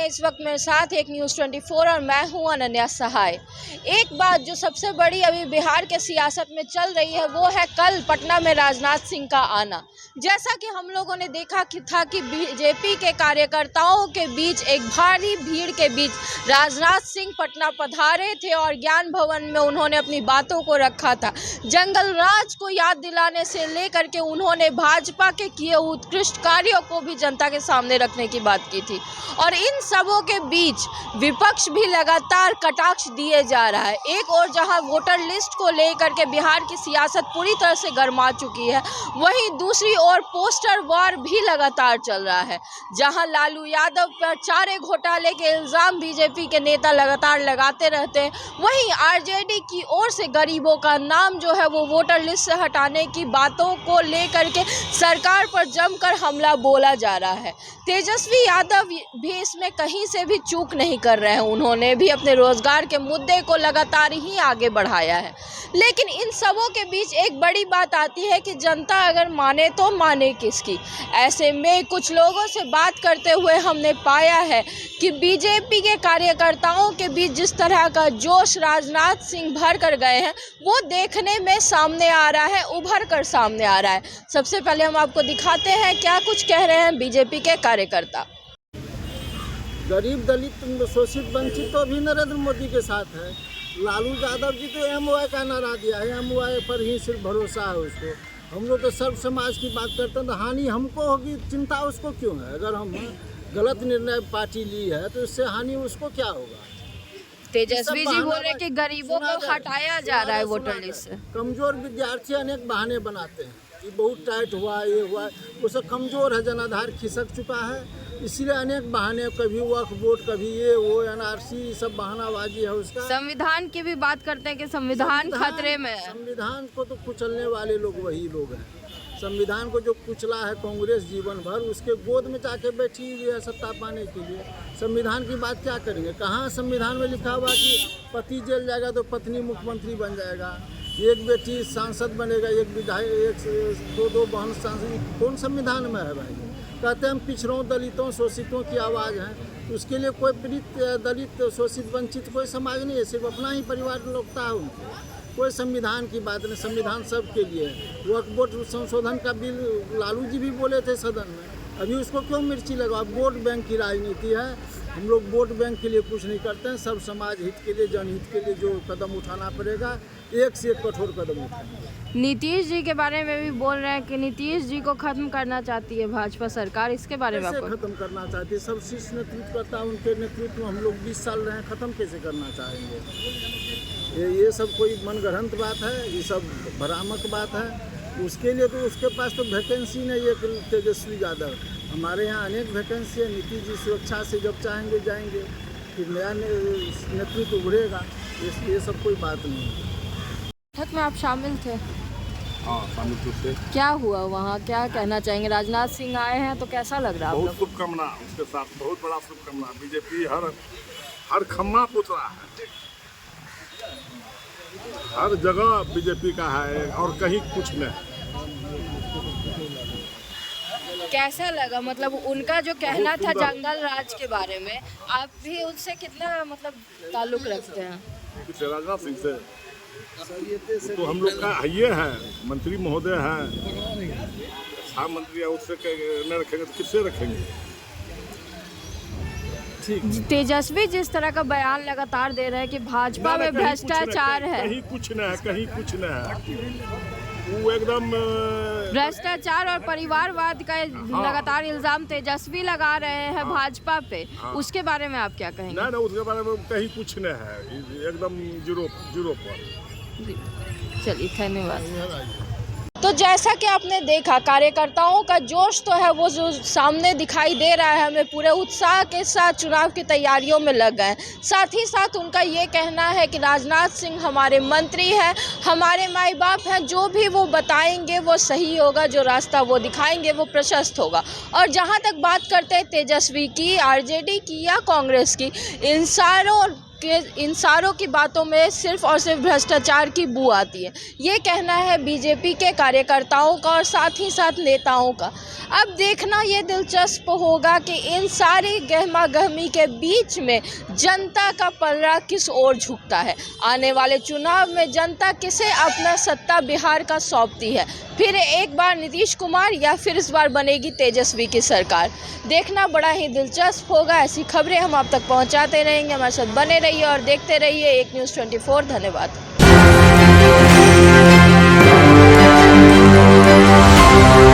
इस वक्त मेरे साथ एक न्यूज़ 24 और मैं हूं अनन्या सहाय। एक बात जो सबसे बड़ी अभी बिहार के सियासत में चल रही है वो है कल पटना में राजनाथ सिंह का आना। जैसा कि हम लोगों ने देखा था कि बीजेपी के कार्यकर्ताओं के बीच एक भारी भीड़ के बीच राजनाथ सिंह पटना पधारे थे और ज्ञान भवन में उन्होंने अपनी बातों को रखा था। जंगल राज को याद दिलाने से लेकर के उन्होंने भाजपा के किए उत्कृष्ट कार्यों को भी जनता के सामने रखने की बात की थी और इन सबों के बीच विपक्ष भी लगातार कटाक्ष दिए जा रहा है। एक और जहां वोटर लिस्ट को लेकर के बिहार की सियासत पूरी तरह से गर्मा चुकी है, वहीं दूसरी ओर पोस्टर वार भी लगातार चल रहा है। जहां लालू यादव पर चारे घोटाले के इल्जाम बीजेपी के नेता लगातार लगाते रहते हैं, वहीं आरजेडी की ओर से गरीबों का नाम जो है वो वोटर लिस्ट से हटाने की बातों को लेकर के सरकार पर जमकर हमला बोला जा रहा है। तेजस्वी यादव भी इसमें कहीं से भी चूक नहीं कर रहे हैं। उन्होंने भी अपने रोजगार के मुद्दे को लगातार ही आगे बढ़ाया है। लेकिन इन सबों के बीच एक बड़ी बात आती है कि जनता अगर माने तो माने किसकी। ऐसे में कुछ लोगों से बात करते हुए हमने पाया है कि बीजेपी के कार्यकर्ताओं के बीच जिस तरह का जोश राजनाथ सिंह भर कर गए हैं वो देखने में सामने आ रहा है, उभर कर सामने आ रहा है। सबसे पहले हम आपको दिखाते हैं क्या कुछ कह रहे हैं बीजेपी के कार्यकर्ता। गरीब दलित शोषित वंचित तो भी नरेंद्र मोदी के साथ है। लालू यादव जी तो MOI का नारा दिया है, MOI पर ही सिर्फ भरोसा है उसको। हम लोग तो सर्व समाज की बात करते हैं तो हानि हमको होगी, चिंता उसको क्यों है? अगर हम गलत निर्णय पार्टी ली है तो इससे हानि उसको क्या होगा? तेजस्वी जी बोल रहे कि गरीबों को हटाया जा रहा है वोटर लिस्ट से। कमजोर विद्यार्थी अनेक बहाने बनाते हैं कि बहुत टाइट हुआ, ये हुआ, वो सब कमजोर है, जनाधार खिसक चुका है, इसीलिए अनेक बहाने, कभी वक्फ बोर्ड, कभी ये वो NRC, सब बहानाबाजी है उसका। संविधान की भी बात करते हैं कि संविधान खतरे में है। संविधान को तो कुचलने वाले लोग वही लोग हैं। संविधान को जो कुचला है कांग्रेस जीवन भर, उसके गोद में जाके बैठी हुई है सत्ता पाने के लिए। संविधान की बात क्या करेंगे? कहाँ संविधान में लिखा हुआ कि पति जेल जाएगा तो पत्नी मुख्यमंत्री बन जाएगा, एक बेटी सांसद बनेगा, एक विधायक, दो बहन सांसद? कौन संविधान में है भाई? कहते हैं हम पिछड़ों, दलितों, शोषितों की आवाज़ है। उसके लिए कोई पीड़ित, दलित, शोषित, वंचित कोई समाज नहीं है, सिर्फ अपना ही परिवार लोकता है उनको। कोई संविधान की बात नहीं, संविधान सबके लिए है। वक्फ बोर्ड संशोधन का बिल लालू जी भी बोले थे सदन में, अभी उसको क्यों मिर्ची लगाओ? वोट बैंक की राजनीति है। हम लोग वोट बैंक के लिए कुछ नहीं करते हैं, सब समाज हित के लिए, जनहित के लिए जो कदम उठाना पड़ेगा, एक से एक कठोर कदम उठाएंगे। नीतीश जी के बारे में भी बोल रहे हैं कि नीतीश जी को खत्म करना चाहती है भाजपा सरकार, इसके बारे में आपको? खत्म करना चाहती है, सब शीर्ष नेतृत्व करता है, उनके नेतृत्व में हम लोग 20 साल रहे हैं, खत्म कैसे करना चाहेंगे? ये सब कोई मनगढ़ंत बात है, ये सब भ्रामक बात है। उसके लिए तो उसके पास तो वैकेंसी नहीं है तेजस्वी यादव। हमारे यहाँ अनेक वैकेंसी है। नीतीश जी स्वेच्छा से जब चाहेंगे जाएंगे, फिर नया नेतृत्व उभरेगा। ये सब कोई बात नहीं है। बैठक में आप शामिल थे? हाँ, शामिल थे। क्या हुआ वहाँ, क्या कहना चाहेंगे? राजनाथ सिंह आए हैं तो कैसा लग रहा है? बहुत शुभकामना उसके साथ, बहुत बड़ा शुभकामना। बीजेपी हर खम्मा पुत रहा है, हर जगह बीजेपी का है और कहीं कुछ नहीं। कैसा लगा? मतलब उनका जो कहना था जंगल राज के बारे में, आप भी उससे कितना मतलब ताल्लुक रखते हैं? राजनाथ सिंह से तो हम लोग का ये है, मंत्री महोदय हैं, छह मंत्री है, उससे न रखेंगे तो किससे रखेंगे? तेजस्वी जिस तरह का बयान लगातार दे रहे हैं कि भाजपा में भ्रष्टाचार है, कहीं कुछ न है, कहीं कुछ न है। वो एकदम भ्रष्टाचार और परिवारवाद का लगातार इल्जाम तेजस्वी लगा रहे हैं भाजपा पे। उसके बारे में आप क्या कहेंगे? ना उसके बारे में कहीं कुछ न है, एकदम जीरो पर। चलिए, धन्यवाद। तो जैसा कि आपने देखा, कार्यकर्ताओं का जोश तो है वो जो सामने दिखाई दे रहा है हमें, पूरे उत्साह के साथ चुनाव की तैयारियों में लग गए। साथ ही साथ उनका ये कहना है कि राजनाथ सिंह हमारे मंत्री हैं, हमारे माई बाप हैं, जो भी वो बताएंगे वो सही होगा, जो रास्ता वो दिखाएंगे वो प्रशस्त होगा। और जहाँ तक बात करते हैं तेजस्वी की, आरजेडी की या कांग्रेस की, इन सारों के इन सारों की बातों में सिर्फ और सिर्फ भ्रष्टाचार की बू आती है। ये कहना है बीजेपी के कार्यकर्ताओं का और साथ ही साथ नेताओं का। अब देखना ये दिलचस्प होगा कि इन सारी गहमा गहमी के बीच में जनता का पलड़ा किस ओर झुकता है। आने वाले चुनाव में जनता किसे अपना सत्ता बिहार का सौंपती है, फिर एक बार नीतीश कुमार या फिर इस बार बनेगी तेजस्वी की सरकार। देखना बड़ा ही दिलचस्प होगा। ऐसी खबरें हम आप तक पहुंचाते रहेंगे। हमारे साथ बने रहिए और देखते रहिए एक न्यूज़ 24। धन्यवाद।